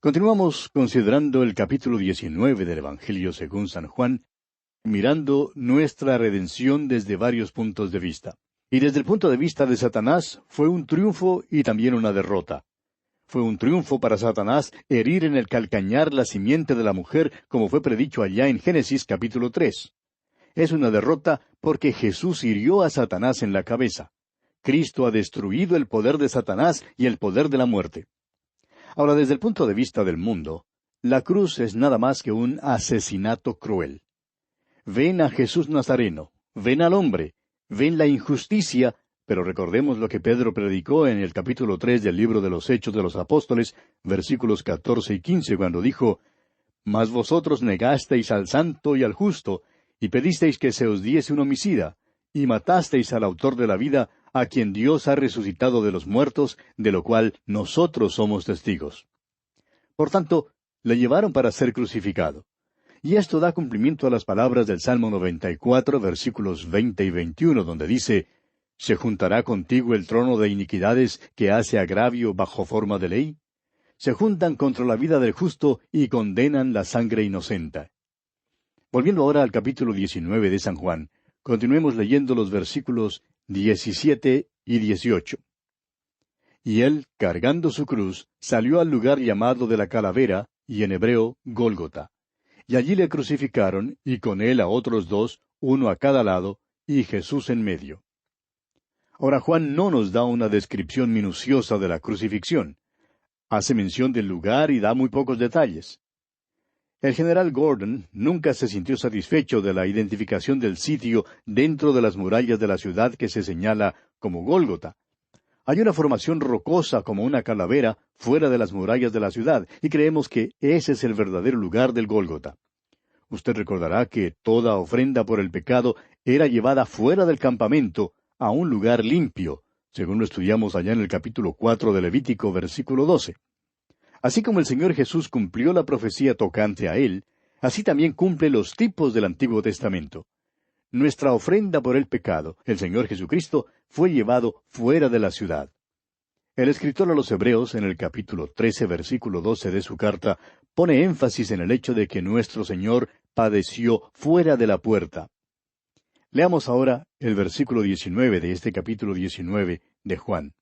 Continuamos considerando el capítulo 19 del Evangelio según San Juan, mirando nuestra redención desde varios puntos de vista. Y desde el punto de vista de Satanás, fue un triunfo y también una derrota. Fue un triunfo para Satanás herir en el calcañar la simiente de la mujer, como fue predicho allá en Génesis capítulo 3. Es una derrota porque Jesús hirió a Satanás en la cabeza. Cristo ha destruido el poder de Satanás y el poder de la muerte. Ahora, desde el punto de vista del mundo, la cruz es nada más que un asesinato cruel. Ven a Jesús Nazareno, ven al hombre, ven la injusticia, pero recordemos lo que Pedro predicó en el capítulo 3 del libro de los Hechos de los Apóstoles, versículos 14 y 15, cuando dijo, «Mas vosotros negasteis al santo y al justo, y pedisteis que se os diese un homicida, y matasteis al autor de la vida, a quien Dios ha resucitado de los muertos, de lo cual nosotros somos testigos». Por tanto, le llevaron para ser crucificado. Y esto da cumplimiento a las palabras del Salmo 94, versículos 20 y 21, donde dice, «¿Se juntará contigo el trono de iniquidades que hace agravio bajo forma de ley? Se juntan contra la vida del justo y condenan la sangre inocente». Volviendo ahora al capítulo 19 de San Juan, continuemos leyendo los versículos 17 y 18. «Y él, cargando su cruz, salió al lugar llamado de la calavera, y en hebreo, Gólgota. Y allí le crucificaron, y con él a otros dos, uno a cada lado, y Jesús en medio». Ahora Juan no nos da una descripción minuciosa de la crucifixión. Hace mención del lugar y da muy pocos detalles. El general Gordon nunca se sintió satisfecho de la identificación del sitio dentro de las murallas de la ciudad que se señala como Gólgota. Hay una formación rocosa como una calavera fuera de las murallas de la ciudad, y creemos que ese es el verdadero lugar del Gólgota. Usted recordará que toda ofrenda por el pecado era llevada fuera del campamento, a un lugar limpio, según lo estudiamos allá en el capítulo 4 de Levítico, versículo 12. Así como el Señor Jesús cumplió la profecía tocante a Él, así también cumple los tipos del Antiguo Testamento. Nuestra ofrenda por el pecado, el Señor Jesucristo, fue llevado fuera de la ciudad. El escritor a los Hebreos, en el capítulo 13, versículo 12 de su carta, pone énfasis en el hecho de que nuestro Señor padeció fuera de la puerta. Leamos ahora el versículo 19 de este capítulo 19 de Juan.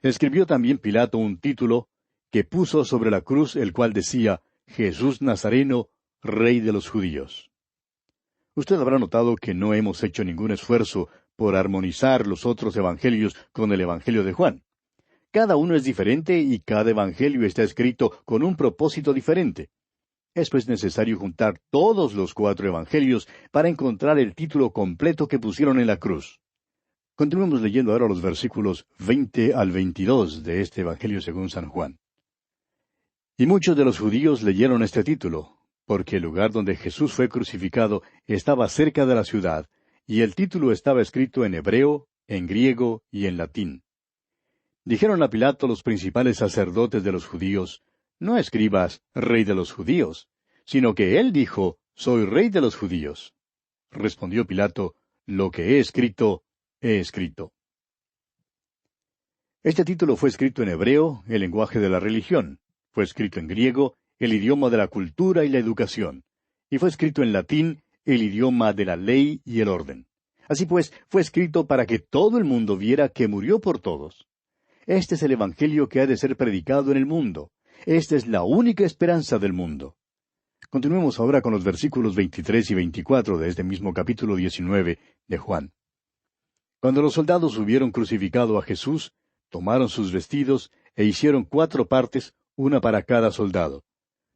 Escribió también Pilato un título que puso sobre la cruz, el cual decía, «Jesús Nazareno, Rey de los Judíos». Usted habrá notado que no hemos hecho ningún esfuerzo por armonizar los otros evangelios con el Evangelio de Juan. Cada uno es diferente y cada evangelio está escrito con un propósito diferente. Es pues necesario juntar todos los 4 evangelios para encontrar el título completo que pusieron en la cruz. Continuemos leyendo ahora los versículos 20 al 22 de este evangelio según San Juan. «Y muchos de los judíos leyeron este título, porque el lugar donde Jesús fue crucificado estaba cerca de la ciudad, y el título estaba escrito en hebreo, en griego y en latín. Dijeron a Pilato los principales sacerdotes de los judíos, «No escribas, Rey de los judíos», sino que él dijo, «Soy Rey de los judíos». Respondió Pilato, «Lo que he escrito, he escrito». Este título fue escrito en hebreo, el lenguaje de la religión. Fue escrito en griego, el idioma de la cultura y la educación. Y fue escrito en latín, el idioma de la ley y el orden. Así pues, fue escrito para que todo el mundo viera que murió por todos. Este es el evangelio que ha de ser predicado en el mundo. Esta es la única esperanza del mundo. Continuemos ahora con los versículos 23 y 24 de este mismo capítulo 19 de Juan. Cuando los soldados hubieron crucificado a Jesús, tomaron sus vestidos e hicieron 4 partes, una para cada soldado.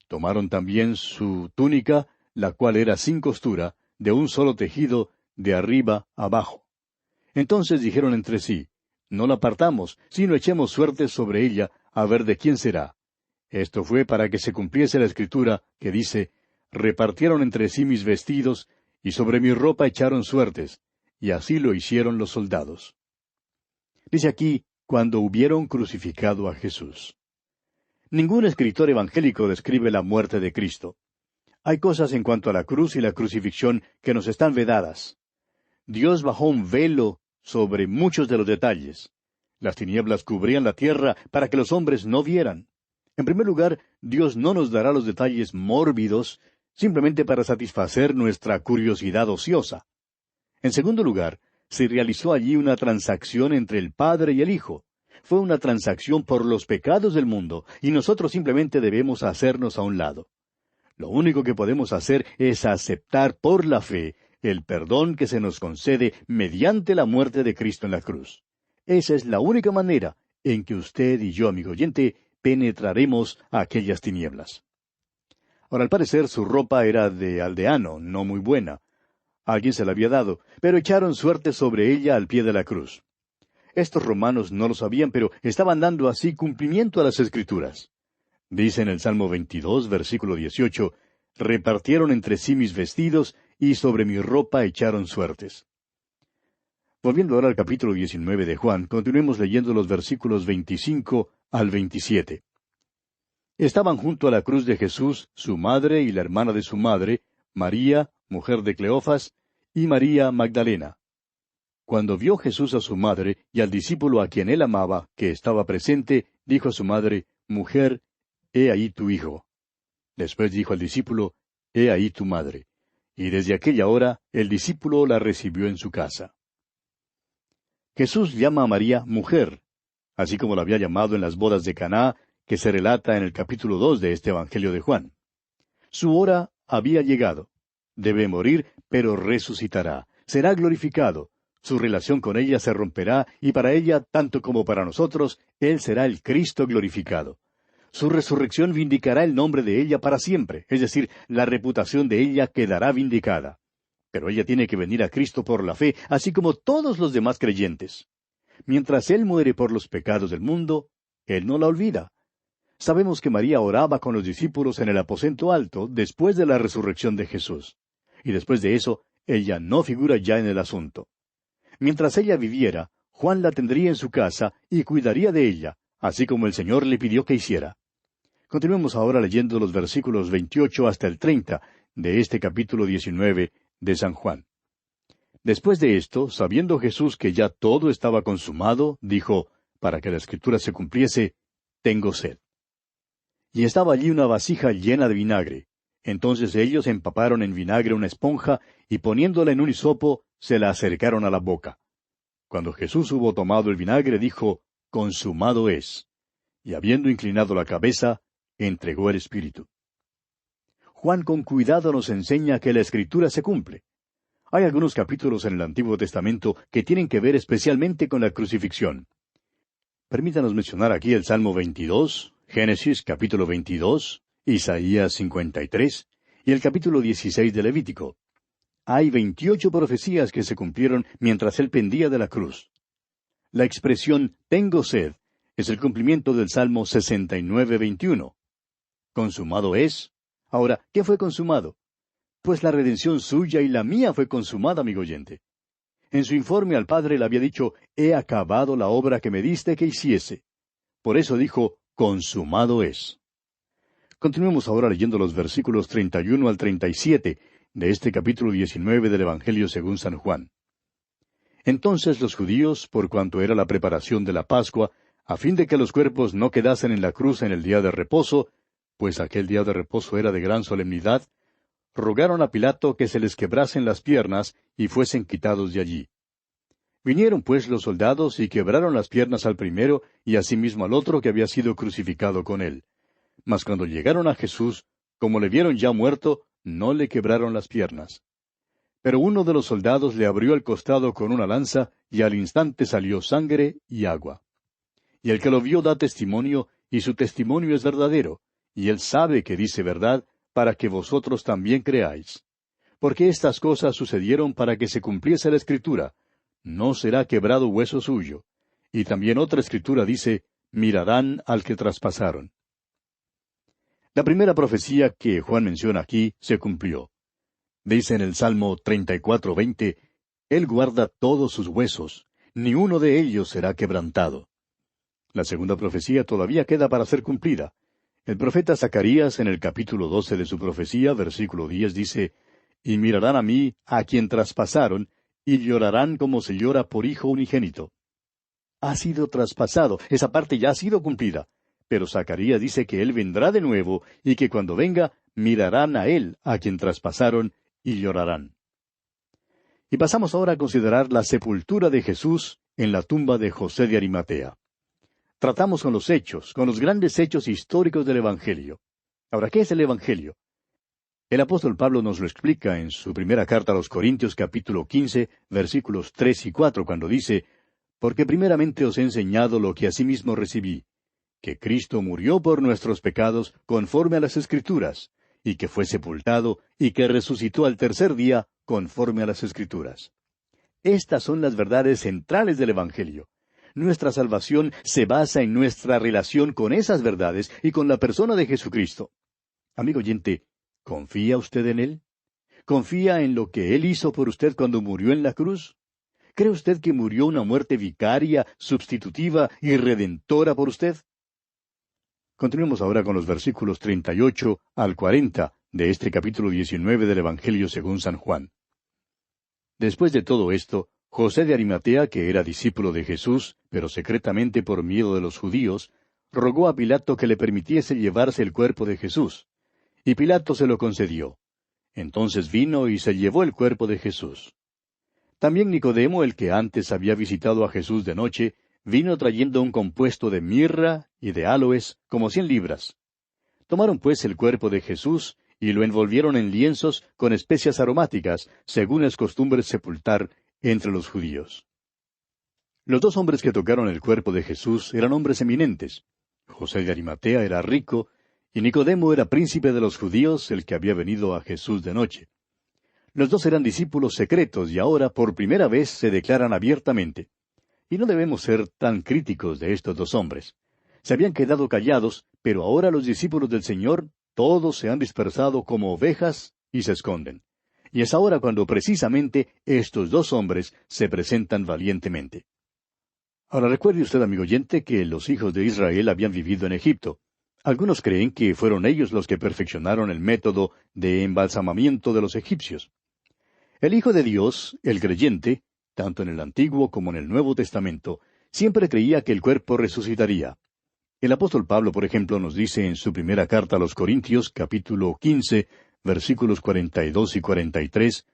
Tomaron también su túnica, la cual era sin costura, de un solo tejido, de arriba abajo. Entonces dijeron entre sí, «No la partamos, sino echemos suertes sobre ella, a ver de quién será». Esto fue para que se cumpliese la Escritura, que dice, «Repartieron entre sí mis vestidos, y sobre mi ropa echaron suertes», y así lo hicieron los soldados. Dice aquí, cuando hubieron crucificado a Jesús. Ningún escritor evangélico describe la muerte de Cristo. Hay cosas en cuanto a la cruz y la crucifixión que nos están vedadas. Dios bajó un velo sobre muchos de los detalles. Las tinieblas cubrían la tierra para que los hombres no vieran. En primer lugar, Dios no nos dará los detalles mórbidos simplemente para satisfacer nuestra curiosidad ociosa. En segundo lugar, se realizó allí una transacción entre el Padre y el Hijo. Fue una transacción por los pecados del mundo, y nosotros simplemente debemos hacernos a un lado. Lo único que podemos hacer es aceptar por la fe el perdón que se nos concede mediante la muerte de Cristo en la cruz. Esa es la única manera en que usted y yo, amigo oyente, penetraremos a aquellas tinieblas. Ahora, al parecer, su ropa era de aldeano, no muy buena. Alguien se la había dado, pero echaron suerte sobre ella al pie de la cruz. Estos romanos no lo sabían, pero estaban dando así cumplimiento a las Escrituras. Dice en el Salmo 22, versículo 18, repartieron entre sí mis vestidos, y sobre mi ropa echaron suertes. Volviendo ahora al capítulo 19 de Juan, continuemos leyendo los versículos 25 al 27. Estaban junto a la cruz de Jesús su madre y la hermana de su madre, María, mujer de Cleofas, y María Magdalena. Cuando vio Jesús a su madre y al discípulo a quien él amaba, que estaba presente, dijo a su madre, Mujer, he ahí tu hijo. Después dijo al discípulo, He ahí tu madre. Y desde aquella hora el discípulo la recibió en su casa. Jesús llama a María mujer, así como la había llamado en las bodas de Caná, que se relata en el capítulo 2 de este Evangelio de Juan. Su hora había llegado. Debe morir, pero resucitará. Será glorificado. Su relación con ella se romperá, y para ella, tanto como para nosotros, Él será el Cristo glorificado. Su resurrección vindicará el nombre de ella para siempre, es decir, la reputación de ella quedará vindicada. Pero ella tiene que venir a Cristo por la fe, así como todos los demás creyentes. Mientras Él muere por los pecados del mundo, Él no la olvida. Sabemos que María oraba con los discípulos en el aposento alto después de la resurrección de Jesús. Y después de eso, ella no figura ya en el asunto. Mientras ella viviera, Juan la tendría en su casa y cuidaría de ella, así como el Señor le pidió que hiciera. Continuemos ahora leyendo los versículos 28 hasta el 30 de este capítulo 19 de San Juan. Después de esto, sabiendo Jesús que ya todo estaba consumado, dijo, para que la Escritura se cumpliese, Tengo sed. Y estaba allí una vasija llena de vinagre. Entonces ellos empaparon en vinagre una esponja, y poniéndola en un hisopo, se la acercaron a la boca. Cuando Jesús hubo tomado el vinagre, dijo, Consumado es. Y habiendo inclinado la cabeza, entregó el Espíritu. Juan con cuidado nos enseña que la Escritura se cumple. Hay algunos capítulos en el Antiguo Testamento que tienen que ver especialmente con la crucifixión. Permítanos mencionar aquí el Salmo 22, Génesis capítulo 22, Isaías 53 y el capítulo 16 de Levítico. Hay 28 profecías que se cumplieron mientras él pendía de la cruz. La expresión tengo sed es el cumplimiento del Salmo 69, 21. Consumado es. Ahora, ¿qué fue consumado? Pues la redención suya y la mía fue consumada, amigo oyente. En su informe al Padre le había dicho, he acabado la obra que me diste que hiciese. Por eso dijo, consumado es. Continuemos ahora leyendo los versículos 31 al 37 de este capítulo 19 del Evangelio según San Juan. Entonces los judíos, por cuanto era la preparación de la Pascua, a fin de que los cuerpos no quedasen en la cruz en el día de reposo, pues aquel día de reposo era de gran solemnidad, rogaron a Pilato que se les quebrasen las piernas y fuesen quitados de allí. Vinieron pues los soldados y quebraron las piernas al primero y asimismo al otro que había sido crucificado con él. Mas cuando llegaron a Jesús, como le vieron ya muerto, no le quebraron las piernas. Pero uno de los soldados le abrió el costado con una lanza, y al instante salió sangre y agua. Y el que lo vio da testimonio, y su testimonio es verdadero, y él sabe que dice verdad, para que vosotros también creáis. Porque estas cosas sucedieron para que se cumpliese la Escritura, no será quebrado hueso suyo. Y también otra Escritura dice, mirarán al que traspasaron. La primera profecía que Juan menciona aquí se cumplió. Dice en el Salmo 34:20, Él guarda todos sus huesos, ni uno de ellos será quebrantado. La segunda profecía todavía queda para ser cumplida. El profeta Zacarías, en el capítulo 12 de su profecía, versículo 10, dice, Y mirarán a mí, a quien traspasaron, y llorarán como se llora por hijo unigénito. Ha sido traspasado, esa parte ya ha sido cumplida, pero Zacarías dice que Él vendrá de nuevo y que cuando venga mirarán a Él, a quien traspasaron, y llorarán. Y pasamos ahora a considerar la sepultura de Jesús en la tumba de José de Arimatea. Tratamos con los hechos, con los grandes hechos históricos del Evangelio. Ahora, ¿qué es el Evangelio? El apóstol Pablo nos lo explica en su primera carta a los Corintios capítulo 15, versículos 3 y 4, cuando dice, «Porque primeramente os he enseñado lo que asimismo recibí, que Cristo murió por nuestros pecados conforme a las Escrituras, y que fue sepultado, y que resucitó al tercer día conforme a las Escrituras». Estas son las verdades centrales del Evangelio. Nuestra salvación se basa en nuestra relación con esas verdades y con la persona de Jesucristo. Amigo oyente, ¿confía usted en Él? ¿Confía en lo que Él hizo por usted cuando murió en la cruz? ¿Cree usted que murió una muerte vicaria, sustitutiva y redentora por usted? Continuemos ahora con los versículos 38 al 40 de este capítulo 19 del Evangelio según San Juan. Después de todo esto, José de Arimatea, que era discípulo de Jesús, pero secretamente por miedo de los judíos, rogó a Pilato que le permitiese llevarse el cuerpo de Jesús. Y Pilato se lo concedió. Entonces vino y se llevó el cuerpo de Jesús. También Nicodemo, el que antes había visitado a Jesús de noche, vino trayendo un compuesto de mirra y de áloes, como 100 libras. Tomaron pues el cuerpo de Jesús y lo envolvieron en lienzos con especias aromáticas, según es costumbre sepultar entre los judíos. Los dos hombres que tocaron el cuerpo de Jesús eran hombres eminentes. José de Arimatea era rico, y Nicodemo era príncipe de los judíos, el que había venido a Jesús de noche. Los dos eran discípulos secretos y ahora por primera vez se declaran abiertamente. Y no debemos ser tan críticos de estos dos hombres. Se habían quedado callados, pero ahora los discípulos del Señor, todos se han dispersado como ovejas y se esconden. Y es ahora cuando precisamente estos dos hombres se presentan valientemente. Ahora recuerde usted, amigo oyente, que los hijos de Israel habían vivido en Egipto. Algunos creen que fueron ellos los que perfeccionaron el método de embalsamamiento de los egipcios. El Hijo de Dios, el creyente, tanto en el Antiguo como en el Nuevo Testamento, siempre creía que el cuerpo resucitaría. El apóstol Pablo, por ejemplo, nos dice en su primera carta a los Corintios, capítulo 15, versículos 42 y 43,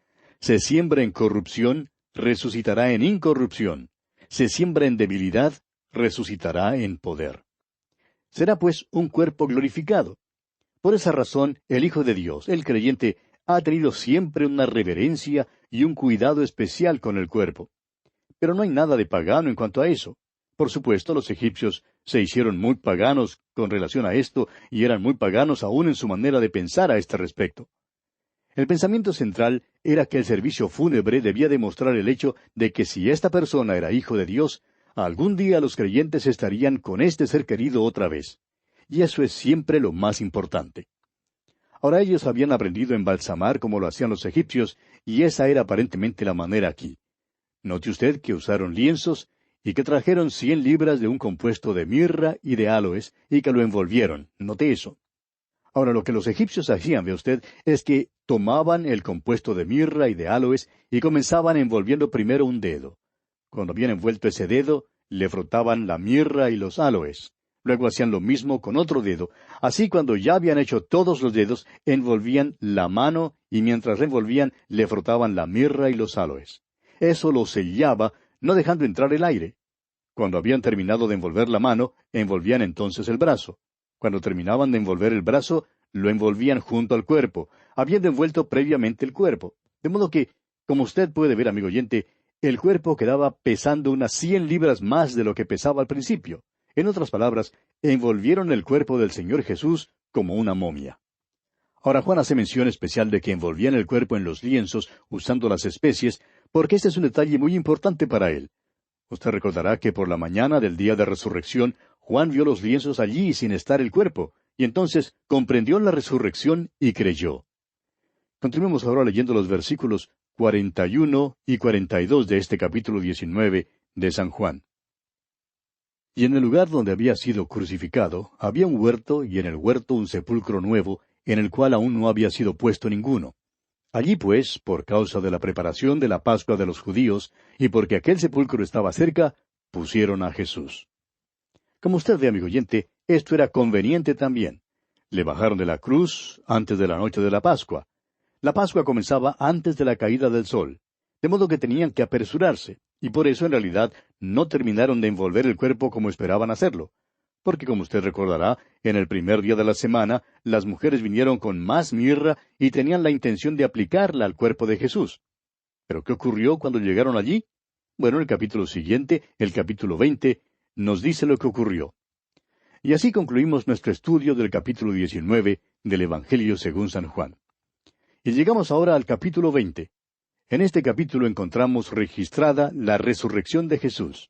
«Se siembra en corrupción, resucitará en incorrupción. Se siembra en debilidad, resucitará en poder». Será pues un cuerpo glorificado. Por esa razón, el Hijo de Dios, el creyente, ha tenido siempre una reverencia y un cuidado especial con el cuerpo. Pero no hay nada de pagano en cuanto a eso. Por supuesto, los egipcios se hicieron muy paganos con relación a esto y eran muy paganos aún en su manera de pensar a este respecto. El pensamiento central era que el servicio fúnebre debía demostrar el hecho de que si esta persona era hijo de Dios, algún día los creyentes estarían con este ser querido otra vez. Y eso es siempre lo más importante. Ahora ellos habían aprendido a embalsamar como lo hacían los egipcios, y esa era aparentemente la manera aquí. Note usted que usaron lienzos y que trajeron 100 libras de un compuesto de mirra y de áloes y que lo envolvieron. Note eso. Ahora lo que los egipcios hacían, ve usted, es que tomaban el compuesto de mirra y de áloes y comenzaban envolviendo primero un dedo. Cuando habían envuelto ese dedo, le frotaban la mirra y los áloes. Luego hacían lo mismo con otro dedo. Así cuando ya habían hecho todos los dedos, envolvían la mano y mientras la envolvían, le frotaban la mirra y los áloes. Eso lo sellaba, no dejando entrar el aire. Cuando habían terminado de envolver la mano, envolvían entonces el brazo. Cuando terminaban de envolver el brazo, lo envolvían junto al cuerpo, habiendo envuelto previamente el cuerpo. De modo que, como usted puede ver, amigo oyente, el cuerpo quedaba pesando unas 100 libras más de lo que pesaba al principio. En otras palabras, envolvieron el cuerpo del Señor Jesús como una momia. Ahora Juan hace mención especial de que envolvían el cuerpo en los lienzos usando las especies, porque este es un detalle muy importante para él. Usted recordará que por la mañana del día de resurrección, Juan vio los lienzos allí sin estar el cuerpo, y entonces comprendió la resurrección y creyó. Continuemos ahora leyendo los versículos 41 y 42 de este capítulo 19 de San Juan. Y en el lugar donde había sido crucificado, había un huerto, y en el huerto un sepulcro nuevo, en el cual aún no había sido puesto ninguno. Allí pues, por causa de la preparación de la Pascua de los judíos, y porque aquel sepulcro estaba cerca, pusieron a Jesús. Como usted ve, amigo oyente, esto era conveniente también. Le bajaron de la cruz antes de la noche de la Pascua. La Pascua comenzaba antes de la caída del sol, de modo que tenían que apresurarse, y por eso en realidad no terminaron de envolver el cuerpo como esperaban hacerlo. Porque como usted recordará, en el primer día de la semana, las mujeres vinieron con más mirra y tenían la intención de aplicarla al cuerpo de Jesús. ¿Pero qué ocurrió cuando llegaron allí? Bueno, el capítulo siguiente, el capítulo 20, nos dice lo que ocurrió. Y así concluimos nuestro estudio del capítulo 19 del Evangelio según San Juan. Y llegamos ahora al capítulo 20. En este capítulo encontramos registrada la resurrección de Jesús.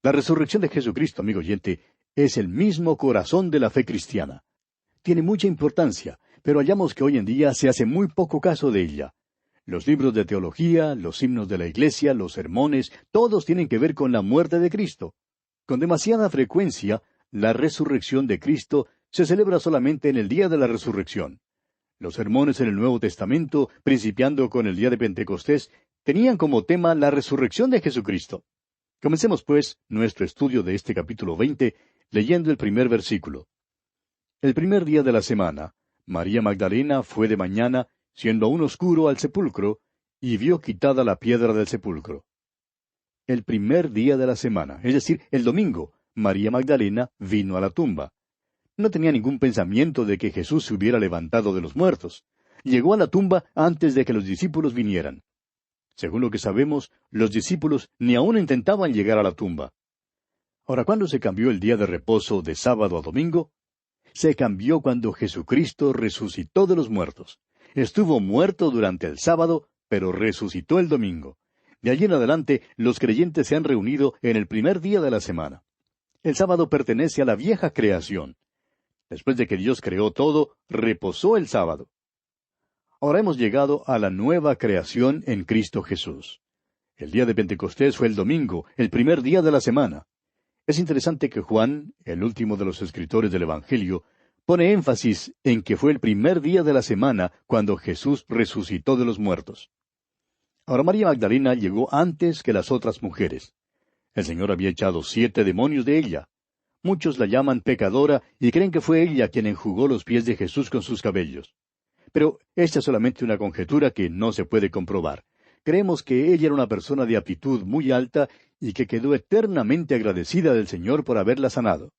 La resurrección de Jesucristo, amigo oyente, es el mismo corazón de la fe cristiana. Tiene mucha importancia, pero hallamos que hoy en día se hace muy poco caso de ella. Los libros de teología, los himnos de la iglesia, los sermones, todos tienen que ver con la muerte de Cristo. Con demasiada frecuencia, la resurrección de Cristo se celebra solamente en el día de la resurrección. Los sermones en el Nuevo Testamento, principiando con el día de Pentecostés, tenían como tema la resurrección de Jesucristo. Comencemos, pues, nuestro estudio de este capítulo 20, leyendo el primer versículo. El primer día de la semana, María Magdalena fue de mañana, siendo aún oscuro, al sepulcro, y vio quitada la piedra del sepulcro. El primer día de la semana, es decir, el domingo, María Magdalena vino a la tumba. No tenía ningún pensamiento de que Jesús se hubiera levantado de los muertos. Llegó a la tumba antes de que los discípulos vinieran. Según lo que sabemos, los discípulos ni aún intentaban llegar a la tumba. Ahora, ¿cuándo se cambió el día de reposo de sábado a domingo? Se cambió cuando Jesucristo resucitó de los muertos. Estuvo muerto durante el sábado, pero resucitó el domingo. De allí en adelante, los creyentes se han reunido en el primer día de la semana. El sábado pertenece a la vieja creación. Después de que Dios creó todo, reposó el sábado. Ahora hemos llegado a la nueva creación en Cristo Jesús. El día de Pentecostés fue el domingo, el primer día de la semana. Es interesante que Juan, el último de los escritores del Evangelio, pone énfasis en que fue el primer día de la semana cuando Jesús resucitó de los muertos. Ahora María Magdalena llegó antes que las otras mujeres. El Señor había echado 7 demonios de ella. Muchos la llaman pecadora y creen que fue ella quien enjugó los pies de Jesús con sus cabellos. Pero esta es solamente una conjetura que no se puede comprobar. Creemos que ella era una persona de aptitud muy alta y que quedó eternamente agradecida del Señor por haberla sanado.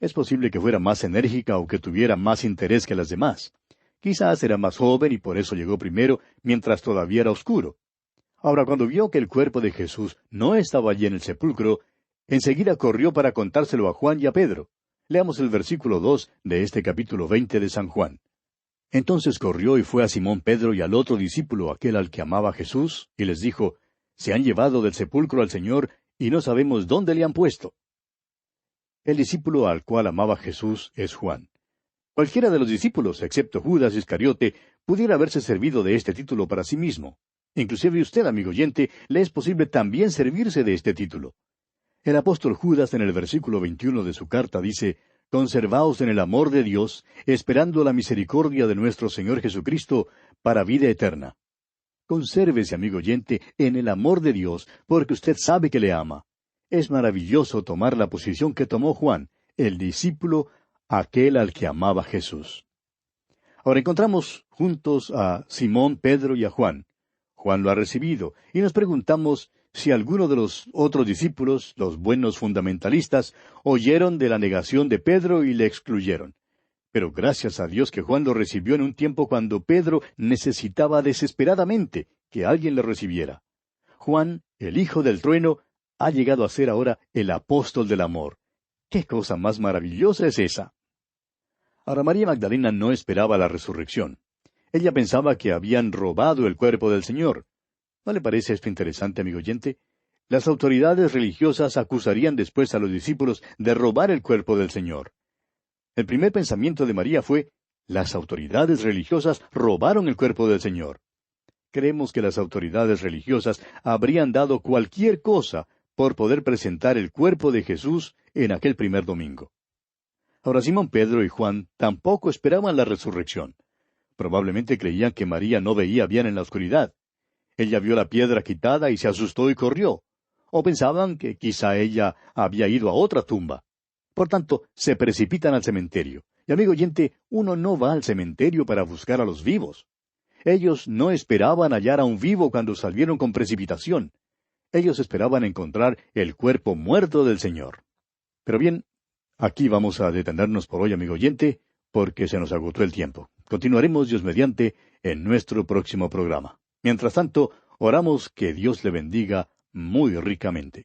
Es posible que fuera más enérgica o que tuviera más interés que las demás. Quizás era más joven y por eso llegó primero, mientras todavía era oscuro. Ahora, cuando vio que el cuerpo de Jesús no estaba allí en el sepulcro, enseguida corrió para contárselo a Juan y a Pedro. Leamos el versículo 2 de este capítulo 20 de San Juan. Entonces corrió y fue a Simón Pedro y al otro discípulo, aquel al que amaba Jesús, y les dijo, «Se han llevado del sepulcro al Señor, y no sabemos dónde le han puesto». El discípulo al cual amaba Jesús es Juan. Cualquiera de los discípulos, excepto Judas Iscariote, pudiera haberse servido de este título para sí mismo. Inclusive usted, amigo oyente, le es posible también servirse de este título. El apóstol Judas en el versículo 21 de su carta dice, «Conservaos en el amor de Dios, esperando la misericordia de nuestro Señor Jesucristo para vida eterna». Consérvese, amigo oyente, en el amor de Dios, porque usted sabe que le ama. Es maravilloso tomar la posición que tomó Juan, el discípulo, aquel al que amaba Jesús. Ahora encontramos juntos a Simón, Pedro y a Juan. Juan lo ha recibido, y nos preguntamos si alguno de los otros discípulos, los buenos fundamentalistas, oyeron de la negación de Pedro y le excluyeron. Pero gracias a Dios que Juan lo recibió en un tiempo cuando Pedro necesitaba desesperadamente que alguien le recibiera. Juan, el hijo del trueno, ha llegado a ser ahora el apóstol del amor. ¡Qué cosa más maravillosa es esa! Ahora María Magdalena no esperaba la resurrección. Ella pensaba que habían robado el cuerpo del Señor. ¿No le parece esto interesante, amigo oyente? Las autoridades religiosas acusarían después a los discípulos de robar el cuerpo del Señor. El primer pensamiento de María fue, las autoridades religiosas robaron el cuerpo del Señor. Creemos que las autoridades religiosas habrían dado cualquier cosa por poder presentar el cuerpo de Jesús en aquel primer domingo. Ahora Simón Pedro y Juan tampoco esperaban la resurrección. Probablemente creían que María no veía bien en la oscuridad. Ella vio la piedra quitada y se asustó y corrió. O pensaban que quizá ella había ido a otra tumba. Por tanto, se precipitan al cementerio. Y amigo oyente, uno no va al cementerio para buscar a los vivos. Ellos no esperaban hallar a un vivo cuando salieron con precipitación. Ellos esperaban encontrar el cuerpo muerto del Señor. Pero bien, aquí vamos a detenernos por hoy, amigo oyente, porque se nos agotó el tiempo. Continuaremos, Dios mediante, en nuestro próximo programa. Mientras tanto, oramos que Dios le bendiga muy ricamente.